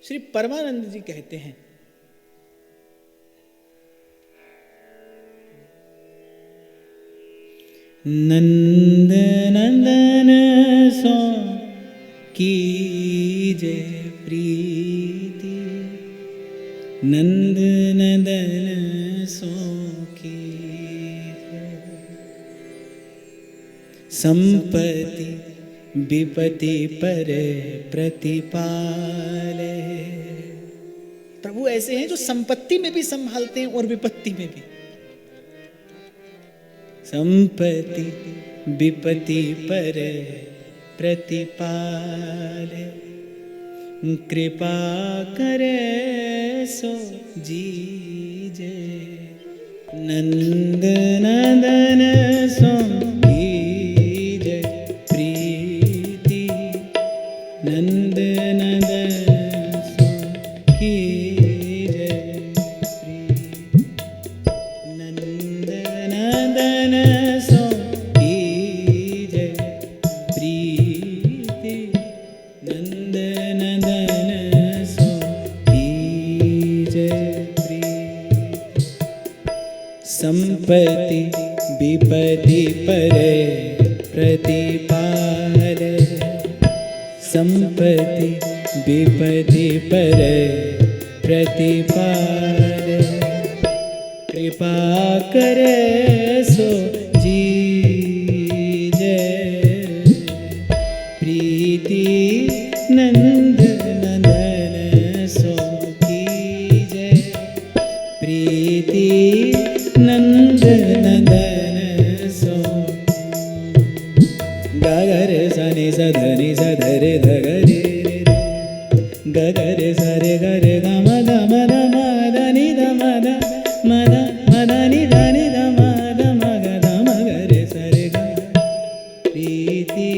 श्री परमानंद जी कहते हैं, नंद नंदन सो कीजे प्रीति, नंद नंदन सो कीजे संपत्ति विपत्ति पर प्रतिपाले। प्रभु ऐसे हैं जो संपत्ति में भी संभालते हैं और विपत्ति में भी। संपत्ति विपत्ति पर प्रतिपाले, कृपा करे सो जीजे, नंद नंदन सो कीजे प्रीति, नंद नंदन सो कीजे प्रीति, नंद नंदन सो कीजे प्रीति, नंद नंदन सो कीजे प्रीति, संपत्ति विपत्ति पर प्रतिपाले, संपत्ति विपत्ति पर प्रतिपाले, कृपा करे सो जीजे प्रीति, नंद नंदन सो कीजे प्रीति, नंद नंदन सो। गगरे सनि सधनि सधरे धगरे गगरे सरे गरे गम गम गम धनि धम मद मदनि धनि धम धम गम गरे सरे ग प्रीति,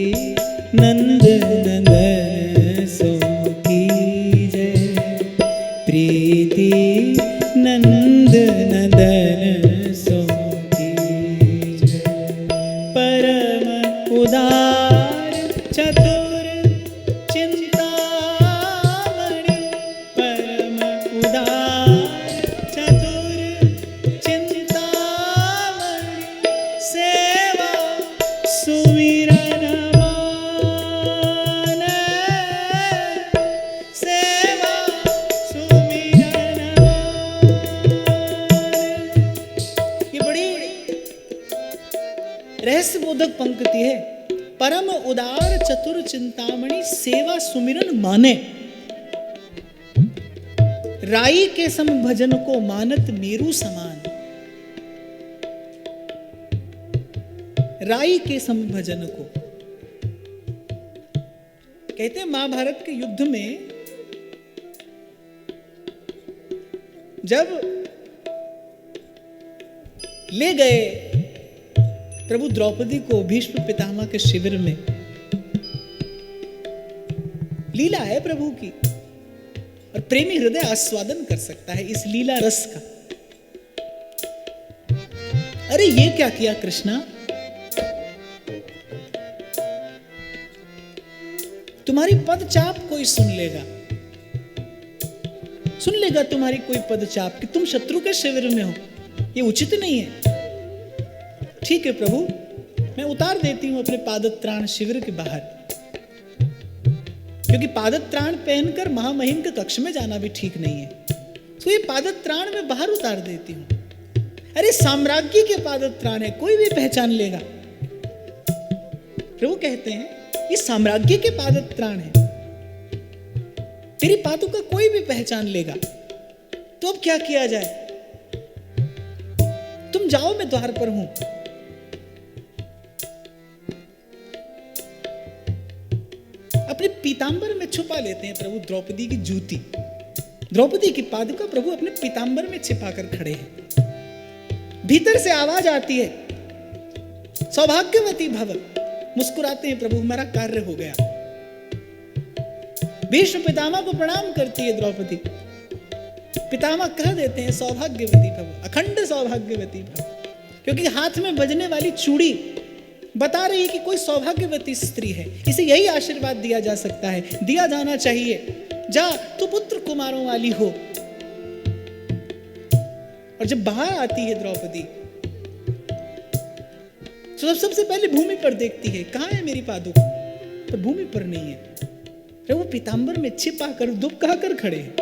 नंद नंदन सो कीजे प्रीति, नंद नंदन सो कीजे। परम उदार चतुर चिंतामणि, परम उदार चतुर चिंतामणि, सेवा सुमिरन माने, सेवा सुमिरन माने। ये बड़ी रहस्य बोधक पंक्ति है। परम उदार चतुर चिंतामणि, सेवा सुमिरन माने, राई के सम भजन को मानत मेरु समान, राई के सम भजन को। कहते हैं महाभारत के युद्ध में जब ले गए प्रभु द्रौपदी को भीष्म पितामह के शिविर में, लीला है प्रभु की और प्रेमी हृदय आस्वादन कर सकता है इस लीला रस का। अरे ये क्या किया कृष्णा, तुम्हारी पदचाप कोई सुन लेगा तुम्हारी कोई पदचाप कि तुम शत्रु के शिविर में हो, ये उचित नहीं है। ठीक है प्रभु, मैं उतार देती हूं अपने पादत्राण शिविर के बाहर, क्योंकि पादत्राण पहनकर महामहिम के कक्ष में जाना भी ठीक नहीं है, तो ये पादत्राण मैं बाहर उतार देती हूं। अरे साम्राज्ञी के पादत्राण है, कोई भी पहचान लेगा। प्रभु कहते हैं ये साम्राज्ञी के पादत्राण है, तेरी पादुका कोई भी पहचान लेगा, तो अब क्या किया जाए? तुम जाओ, मैं द्वार पर हूं। अपने पीतांबर में छुपा लेते हैं प्रभु द्रौपदी की जूती, द्रौपदी की पादुका प्रभु अपने पीतांबर में छिपाकर खड़े हैं। भीतर से आवाज आती है, सौभाग्यवती भव। मुस्कुराते हैं प्रभु, हमारा कार्य हो गया। भीष्म पितामह को प्रणाम करती है द्रौपदी। पितामह कह देते हैं सौभाग्यवती भव, अखंड सौभाग्यवती भव, क्योंकि हाथ में बजने वाली चूड़ी बता रही है कि कोई सौभाग्यवती स्त्री है। इसे यही आशीर्वाद दिया जा सकता है, दिया जाना चाहिए। जा तू पुत्र कुमारों वाली हो। और जब बाहर आती है द्रौपदी तो सबसे पहले भूमि पर देखती है, कहां है मेरी पादुका, पर भूमि पर नहीं है। वो पीतांबर में छिपा कर दुबका कर खड़े हैं।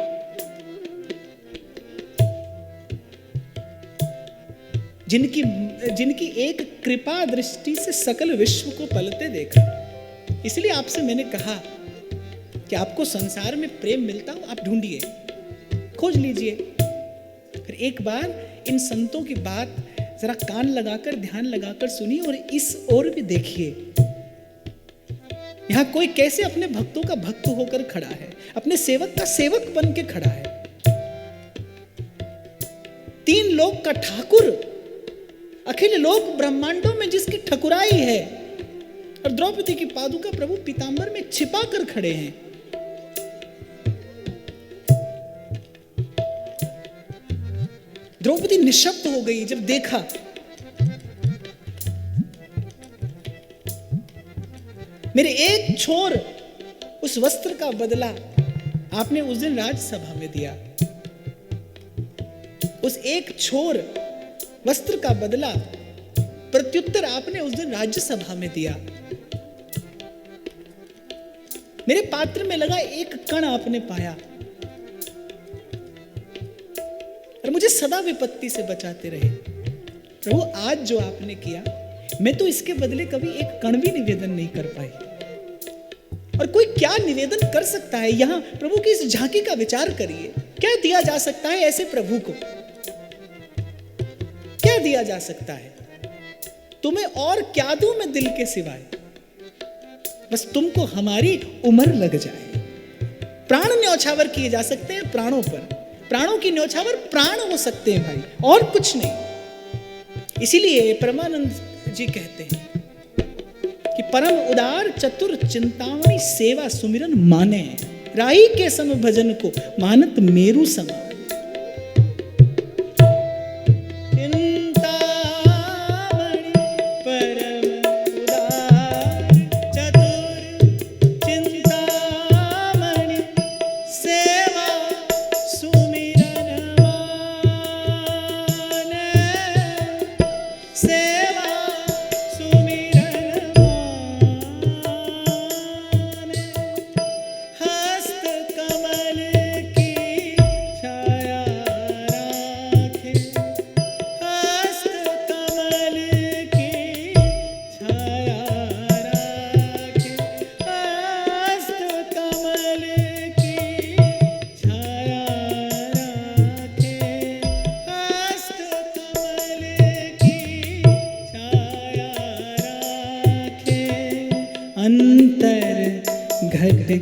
जिनकी एक कृपा दृष्टि से सकल विश्व को पलते देखा। इसलिए आपसे मैंने कहा कि आपको संसार में प्रेम मिलता हो, आप ढूंढिए, खोज लीजिए। फिर एक बार इन संतों की बात जरा कान लगाकर ध्यान लगाकर सुनिए और इस ओर भी देखिए। यहां कोई कैसे अपने भक्तों का भक्त होकर खड़ा है, अपने सेवक का सेवक बन के खड़ा है। 3 लोक का ठाकुर, अखिल लोक ब्रह्मांडों में जिसकी ठकुराई है, और द्रौपदी की पादुका प्रभु पीतांबर में छिपा कर खड़े हैं। द्रौपदी निशब्द हो गई जब देखा। मेरे एक छोर उस वस्त्र का बदला आपने उस दिन राज्यसभा में दिया। उस एक छोर वस्त्र का बदला प्रत्युत्तर आपने उस दिन राज्यसभा में दिया। मेरे पात्र में लगा एक कण आपने पाया और मुझे सदा विपत्ति से बचाते रहे। प्रभु आज जो आपने किया, मैं तो इसके बदले कभी एक कण भी निवेदन नहीं कर पाई। और कोई क्या निवेदन कर सकता है? यहां प्रभु की इस झांकी का विचार करिए। क्या दिया जा सकता है ऐसे प्रभु को? क्या दिया जा सकता है? तुम्हें और क्या दूं मैं दिल के सिवाय? बस तुमको हमारी उम्र लग जाए। प्राण न्यौछावर किए जा सकते हैं प्राणों पर, प्राणों की न्यौछावर प्राण हो सकते हैं भाई, और कुछ नहीं। इसीलिए परमानंद जी कहते हैं कि परम उदार चतुर चिंतामणि सेवा सुमिरन माने, राई के सम भजन को मानत मेरु समान।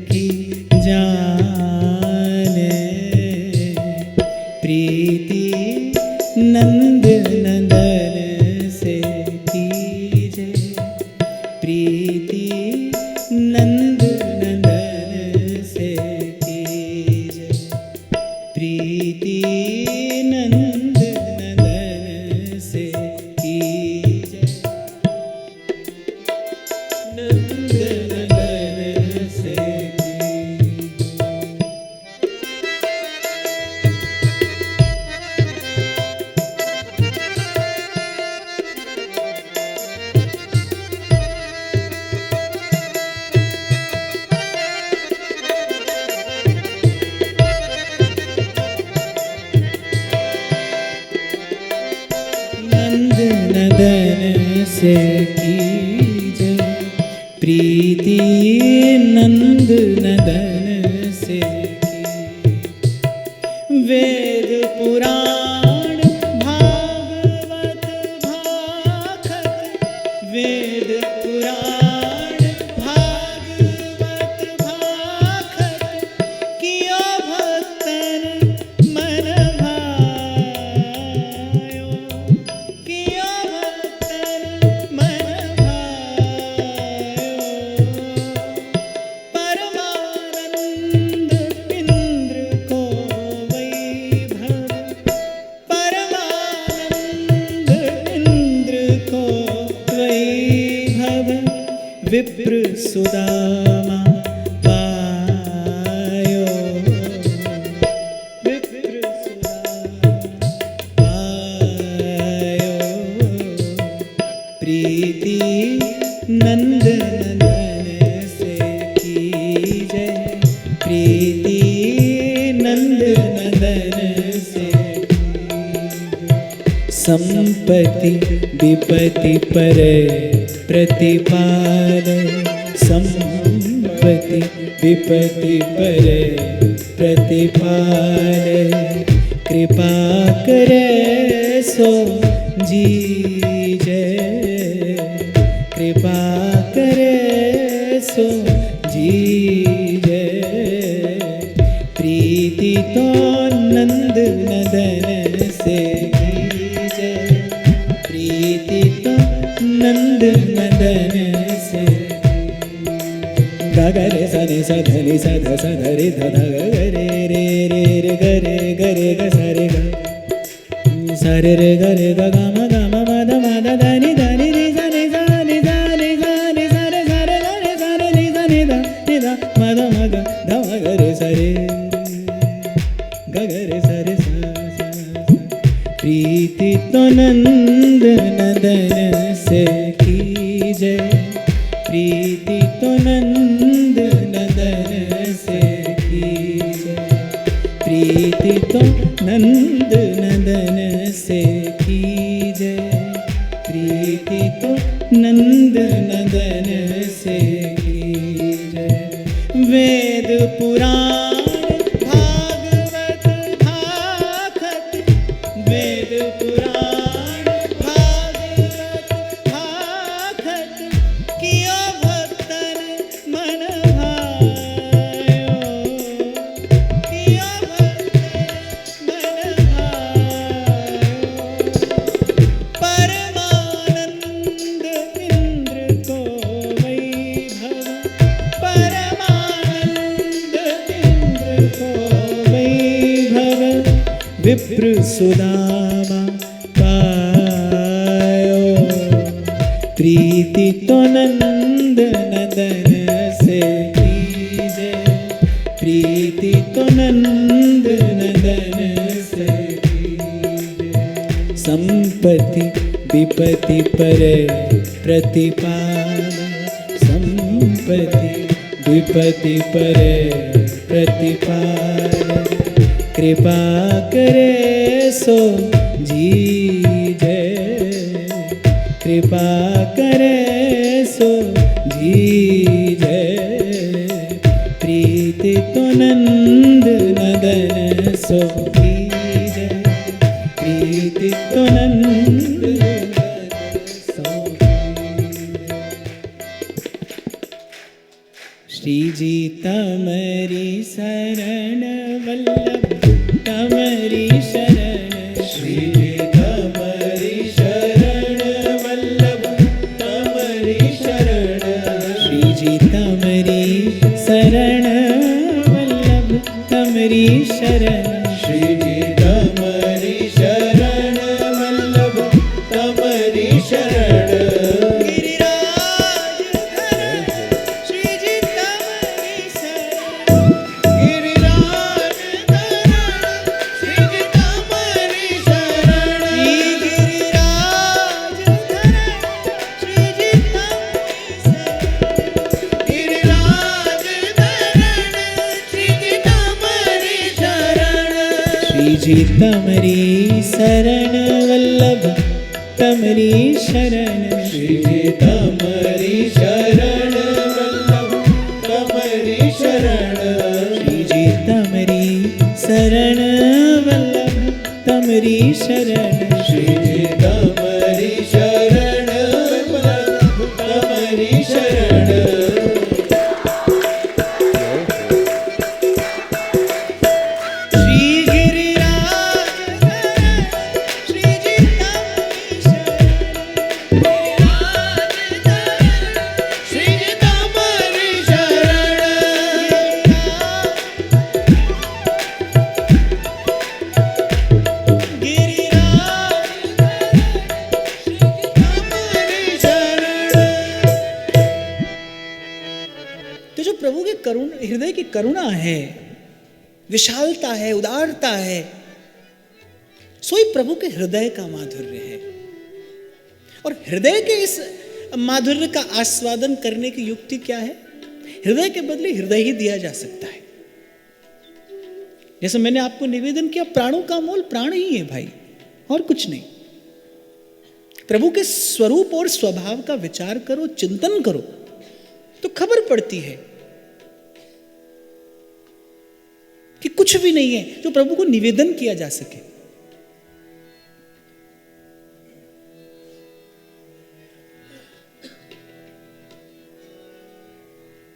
की जाने प्रीति नंद नंदन से कीजे, प्रीति नंद नंदन से कीजे, प्रीति नंद नंदन से कीजे, नंद नंदन से नंदन से कीजे, प्रीति नंद नंदन से कीजे। वेद पुराण भागवत भाखत, वेद पुराण भागवत भाखत, कियो भक्तन मन भायो, कियो भक्तन मन भायो। परमानंद इंद्र को वैभव, परमानंद इंद्र को वैभव, विप्र सुदामा पायो, संपत्ति विपत्ति परे प्रतिपाल, संपत्ति विपत्ति परे प्रतिपाल, कृपा करे सो जीजे, कृपा करे सो जीजे, प्रीति तो नंद नदन से कीजे, प्रीति तो नंद नदन से। गरे सनि सधनि सध सधरि धध गरे रे रे रे गरे गरे ग सरे ग सरे रे गरे ग ग म मद मद धनि धनि रि सनि सनि सनि सनि सरे सरे गरे सरे रि सनि ध नि ध मद मद ध गरे सरे गरे सरे सा सा। प्रीति तो नंद नदन से कीजे, प्रीति तो नंद नदन से कीजे, प्रीति तो नंद नदन से कीजे, प्रीति तो नंद नदन से कीजे। वेद पुराण भागवत भाखत, वेद पुराण भागवत भाखत, कियो भक्तन मन भायो, कियो भक्तन मन भायो। परमानंद इंद्र को वैभव, परमानंद इंद्र को वैभव, विप्र सुदामा पायो। प्रीति तो नंद नदन से कीजे, प्रीति तो नंद नदन से कीजे। संपत्ति विपत्ति परे प्रतिपाल, संपत्ति विपत्ति परे प्रतिपाल, कृपा करे सो जीजे, कृपा करे सो जीजे, प्रीति तो नंद नदन सो कीजे, प्रीति तो नंद नदन सो कीजे। श्री जी तमरी शरण वल्लभ, तमरी शरण, श्री जी तमरी शरण वल्लभ, तमरी शरण, श्री जी तमरी शरण वल्लभ, तमरी शरण, श्री जी तमरी शरण वल्लभ, तमरी शरण। गिरिराज धरण, श्री जी तमरी शरण, गिरिराज धरण, श्री जी तमरी शरण, गिरिराज धरण, श्री जी तमरी शरण, गिरिराज धरण, श्री जी तमरी शरण। श्री जी तमरी शरण वल्लभ, तमरी शरण, श्री जी तमरी शरण वल्लभ, तमरी शरण, श्री जी तमरी शरण वल्लभ, तमरी शरण, श्री जी तमरी शरण वल्लभ, तमरी शरण। श्री गिरिराज धरण, श्री जी तमरी शरण, गिरिराज धरण, श्री जी तमरी शरण, गिरिराज धरण, श्री जी तमरी शरण। तो जो प्रभु के हृदय की करुणा है, विशालता है, उदारता है, सोई प्रभु के हृदय का माधुर्य है। और हृदय के इस माधुर्य का आस्वादन करने की युक्ति क्या है? हृदय के बदले हृदय ही दिया जा सकता है। जैसे मैंने आपको निवेदन किया, प्राणों का मोल प्राण ही है भाई, और कुछ नहीं। प्रभु के स्वरूप और स्वभाव का विचार करो, चिंतन करो, तो खबर पड़ती है कि कुछ भी नहीं है जो प्रभु को निवेदन किया जा सके।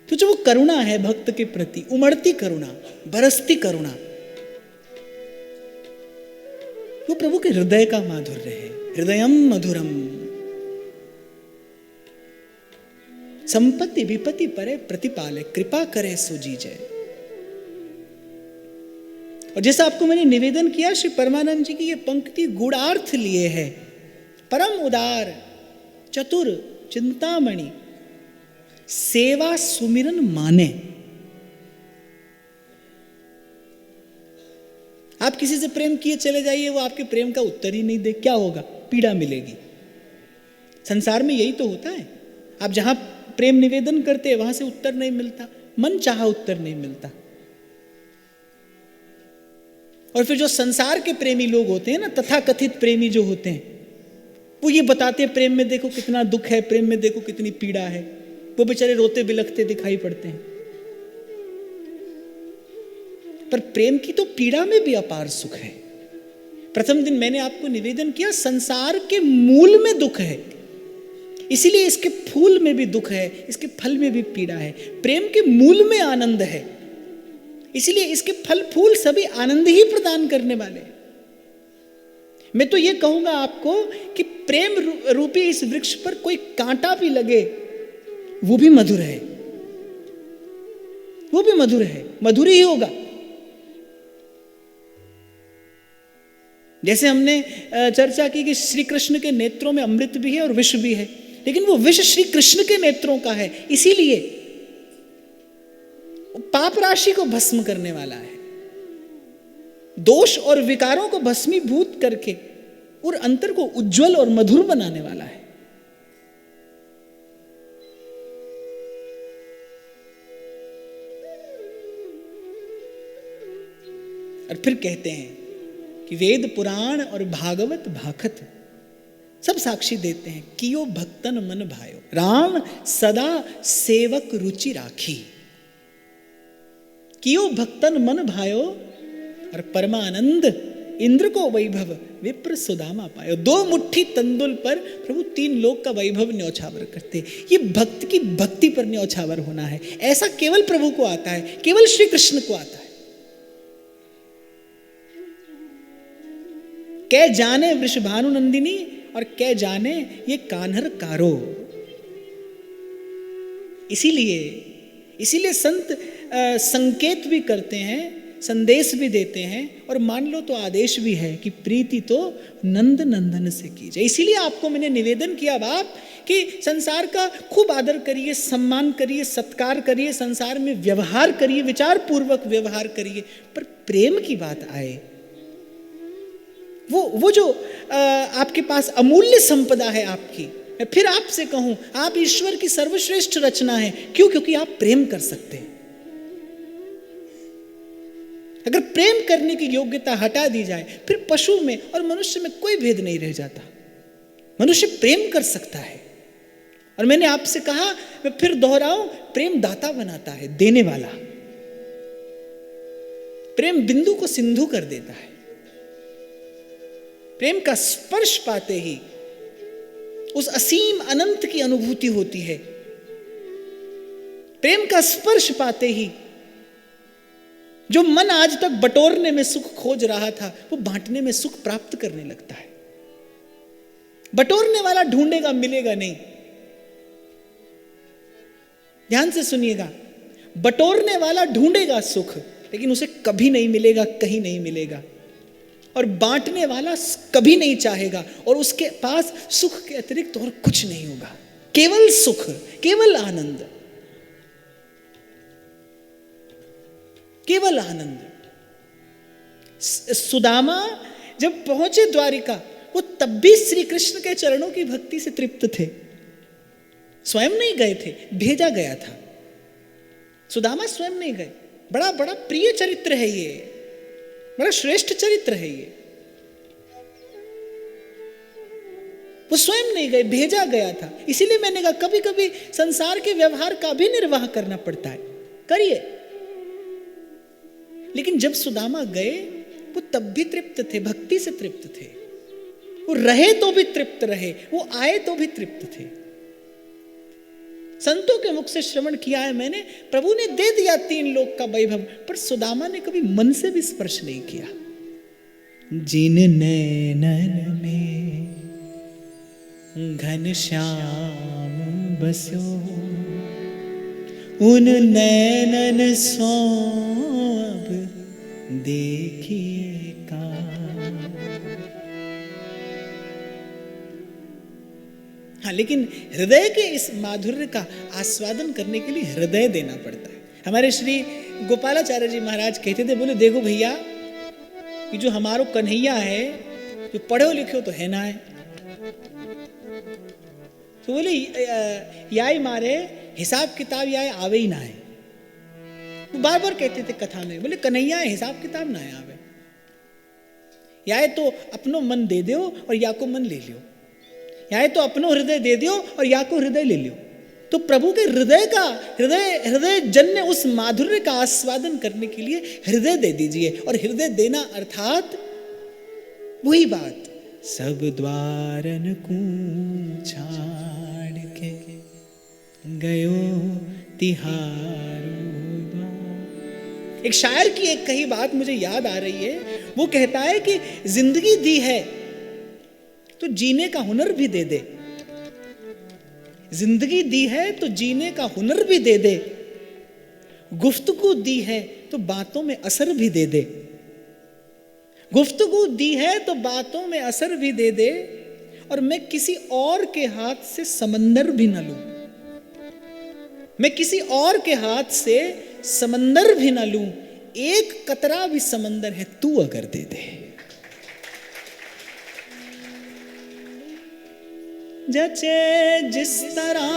तो जो वो करुणा है भक्त के प्रति, उमड़ती करुणा, बरसती करुणा, वो प्रभु के हृदय का माधुर्य है। हृदयम मधुरम संपत्ति विपत्ति परे प्रतिपाले, कृपा करे सो जी जय। और जैसा आपको मैंने निवेदन किया, श्री परमानंद जी की ये पंक्ति गूढ़ार्थ लिए है। परम उदार चतुर चिंतामणि सेवा सुमिरन माने। आप किसी से प्रेम किए चले जाइए, वो आपके प्रेम का उत्तर ही नहीं दे, क्या होगा? पीड़ा मिलेगी। संसार में यही तो होता है। आप जहां प्रेम निवेदन करते हैं वहां से उत्तर नहीं मिलता, मन चाहा उत्तर नहीं मिलता। और फिर जो संसार के प्रेमी लोग होते हैं ना, तथाकथित प्रेमी जो होते हैं, वो ये बताते हैं प्रेम में देखो कितना दुख है, प्रेम में देखो कितनी पीड़ा है। वो बेचारे रोते बिलखते दिखाई पड़ते हैं। पर प्रेम की तो पीड़ा में भी अपार सुख है। प्रथम दिन मैंने आपको निवेदन किया, संसार के मूल में दुख है, इसीलिए इसके फूल में भी दुख है, इसके फल में भी पीड़ा है। प्रेम के मूल में आनंद है, इसीलिए इसके फल फूल सभी आनंद ही प्रदान करने वाले हैं। मैं तो ये कहूंगा आपको कि प्रेम रूपी इस वृक्ष पर कोई कांटा भी लगे वो भी मधुर है, वो भी मधुर है, मधुर ही होगा। जैसे हमने चर्चा की कि श्री कृष्ण के नेत्रों में अमृत भी है और विष भी है, लेकिन वो विष श्री कृष्ण के नेत्रों का है, इसीलिए पाप राशि को भस्म करने वाला है, दोष और विकारों को भस्मीभूत करके और अंतर को उज्जवल और मधुर बनाने वाला है। और फिर कहते हैं कि वेद पुराण और भागवत भाखत सब साक्षी देते हैं, कियो भक्तन मन भायो, राम सदा सेवक रुचि राखी। कियो भक्तन मन भायो और परमानंद इंद्र को वैभव विप्र सुदामा पायो। 2 मुट्ठी तंदुल पर प्रभु 3 लोक का वैभव न्यौछावर करते। ये भक्त की भक्ति पर न्यौछावर होना है, ऐसा केवल प्रभु को आता है, केवल श्री कृष्ण को आता है। कै जाने वृषभानु नंदिनी और कै जाने ये कान्हर कारो। इसीलिए संत संकेत भी करते हैं, संदेश भी देते हैं, और मान लो तो आदेश भी है कि प्रीति तो नंद नंदन से कीजिए। इसीलिए आपको मैंने निवेदन किया बाप कि संसार का खूब आदर करिए, सम्मान करिए, सत्कार करिए, संसार में व्यवहार करिए, विचार पूर्वक व्यवहार करिए, पर प्रेम की बात आए, वो जो आपके पास अमूल्य संपदा है आपकी, मैं फिर आपसे कहूं, आप ईश्वर की सर्वश्रेष्ठ रचना है। क्यों? क्योंकि आप प्रेम कर सकते हैं। अगर प्रेम करने की योग्यता हटा दी जाए, फिर पशु में और मनुष्य में कोई भेद नहीं रह जाता। मनुष्य प्रेम कर सकता है। और मैंने आपसे कहा, मैं फिर दोहराऊं, प्रेम दाता बनाता है, देने वाला। प्रेम बिंदु को सिंधु कर देता है। प्रेम का स्पर्श पाते ही उस असीम अनंत की अनुभूति होती है। प्रेम का स्पर्श पाते ही जो मन आज तक बटोरने में सुख खोज रहा था, वो बांटने में सुख प्राप्त करने लगता है। बटोरने वाला ढूंढेगा, मिलेगा नहीं। ध्यान से सुनिएगा, बटोरने वाला ढूंढेगा सुख, लेकिन उसे कभी नहीं मिलेगा, कहीं नहीं मिलेगा। और बांटने वाला कभी नहीं चाहेगा, और उसके पास सुख के अतिरिक्त और कुछ नहीं होगा, केवल सुख, केवल आनंद, केवल आनंद। सुदामा जब पहुंचे द्वारिका, वो तब भी श्री कृष्ण के चरणों की भक्ति से तृप्त थे। स्वयं नहीं गए थे, भेजा गया था। सुदामा स्वयं नहीं गए। बड़ा बड़ा प्रिय चरित्र है ये, बड़ा श्रेष्ठ चरित्र है ये। वो स्वयं नहीं गए, भेजा गया था। इसीलिए मैंने कहा कभी कभी संसार के व्यवहार का भी निर्वाह करना पड़ता है, करिए। लेकिन जब सुदामा गए वो तब भी तृप्त थे, भक्ति से तृप्त थे। वो रहे तो भी तृप्त रहे, वो आए तो भी तृप्त थे। संतों के मुख से श्रवण किया है मैंने, प्रभु ने दे दिया 3 लोक का वैभव, पर सुदामा ने कभी मन से भी स्पर्श नहीं किया। जिन नैनन में घनश्याम बसो, उन नैनन सो अब देखिए का। हाँ, लेकिन हृदय के इस माधुर्य का आस्वादन करने के लिए हृदय देना पड़ता है। हमारे श्री गोपालाचार्य जी महाराज कहते थे, बोले देखो भैया, ये जो हमारो कन्हैया है, जो पढ़ो लिखो तो है ना है, तो बोले याई मारे हिसाब किताब याय आवे ही ना है। वो बार बार कहते थे कथा में, बोले कन्हैया है, हिसाब किताब ना है आवे, याय तो अपनो मन दे दो और या को मन ले लियो, या तो अपनो हृदय दे दियो और या को हृदय ले लियो। तो प्रभु के हृदय का हृदय जन्य उस माधुर्य का आस्वादन करने के लिए हृदय दे दीजिए। और हृदय देना अर्थात वही बात, सब द्वारन को छाड़ के गयो तिहारो। एक शायर की एक कही बात मुझे याद आ रही है। वो कहता है कि जिंदगी दी है तो जीने का हुनर भी दे दे, जिंदगी दी है तो जीने का हुनर भी दे दे, गुफ्तगू दी है तो बातों में असर भी दे दे, गुफ्तगू दी है तो बातों में असर भी दे दे, और मैं किसी और के हाथ से समंदर भी न लूं, मैं किसी और के हाथ से समंदर भी न लूं, एक कतरा भी समंदर है तू अगर दे दे। जचे जिस तरह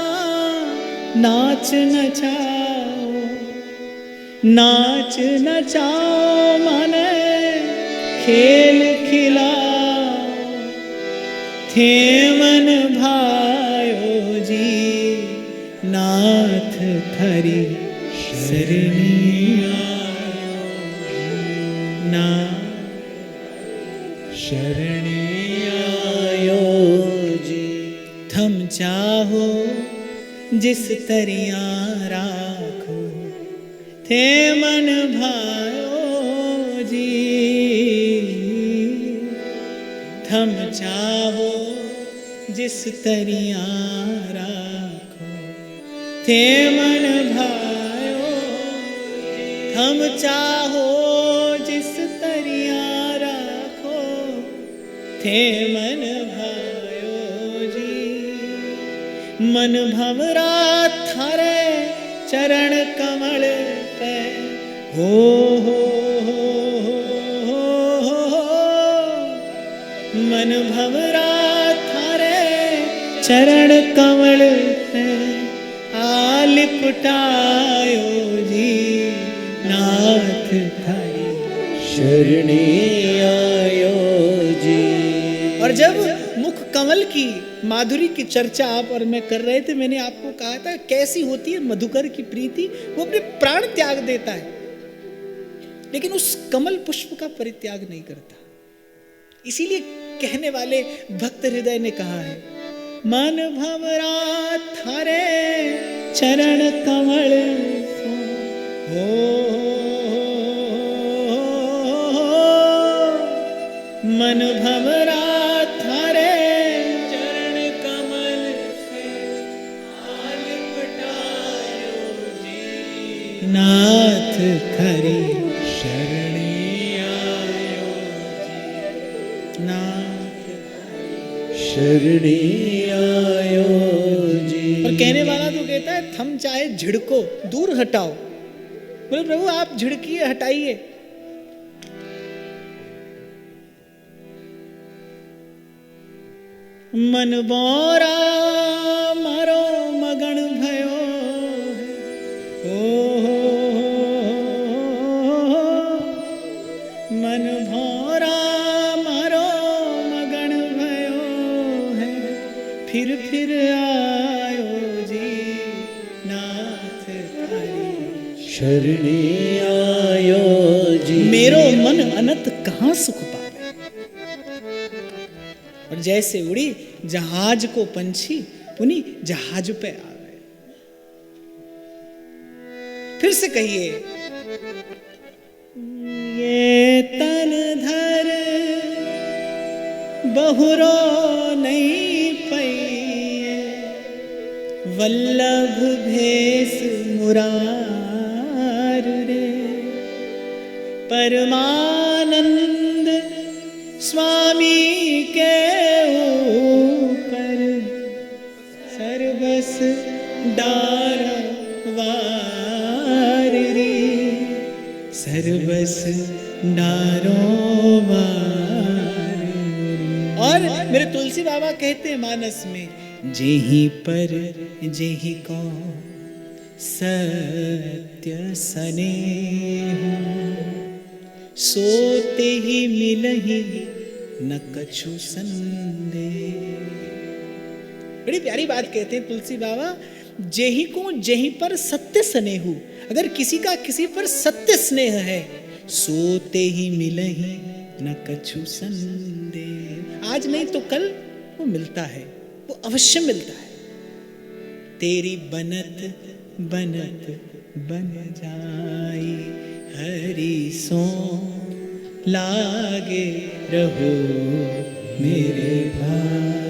नाच नचाओ, नाच नचाओ माने खेल खिलाओ, थे मन भायो जी नाथ थरी शरणिया, ना शरणिया थम चाहो जिस तरिया राखो, थे मन भायो जी, थम चाहो जिस तरिया राखो, थे मन भायो, थम चाहो जिस तरिया राखो, थे मन भायो। मन भंवरा थारे चरण कमल पे, हो हो मन भंवरा थारे चरण कमल पे, आलिपटायो जी नाथ थारी शरणी आयो जी। और जब मुख कमल की माधुरी की चर्चा आप और मैं कर रहे थे, मैंने आपको कहा था कैसी होती है मधुकर की प्रीति, वो अपने प्राण त्याग देता है लेकिन उस कमल पुष्प का परित्याग नहीं करता। इसीलिए कहने वाले भक्त हृदय ने कहा है, मन भंवरा थारे चरण कमल हो, मन भंवरा थारे चरण कमल से आलिपटायो जी नाथ खरी शरणी आयो जी, नाथ शरणी आयो जी। और कहने वाला तो कहता है थम चाहे झिड़को दूर हटाओ, बोले प्रभु आप झिड़किए हटाइए। मन बोरा मारो मगन भयो, ओ मन भोरा मारो मगन भयो है, शरणे आयो जी। मेरो मन अनंत कहाँ सुख पावे। और जैसे उड़ी जहाज को पंछी पुनी जहाज पे आवे। फिर से कहिए, ये तन धर बहुरो नहीं पइए, वल्लभ भेष मुरार रे। परमानंद स्वामी के ऊपर सर्वस डारवार रे, सर्वस डारोवार। और मेरे तुलसी बाबा कहते हैं मानस में, जेहि पर जेहि को सत्य सनेहु, सोते ही मिलहि न कछु संदेह। बड़ी प्यारी बात कहते हैं तुलसी बाबा, जेहि को जेहि पर सत्य स्नेहु। अगर किसी का किसी पर सत्य स्नेह है, सोते ही मिलहि न कछु संदेह। आज नहीं तो कल वो मिलता है, वो अवश्य मिलता है। तेरी बनत बनत बन जाई, हरि सो लागे रहो मेरे भाई।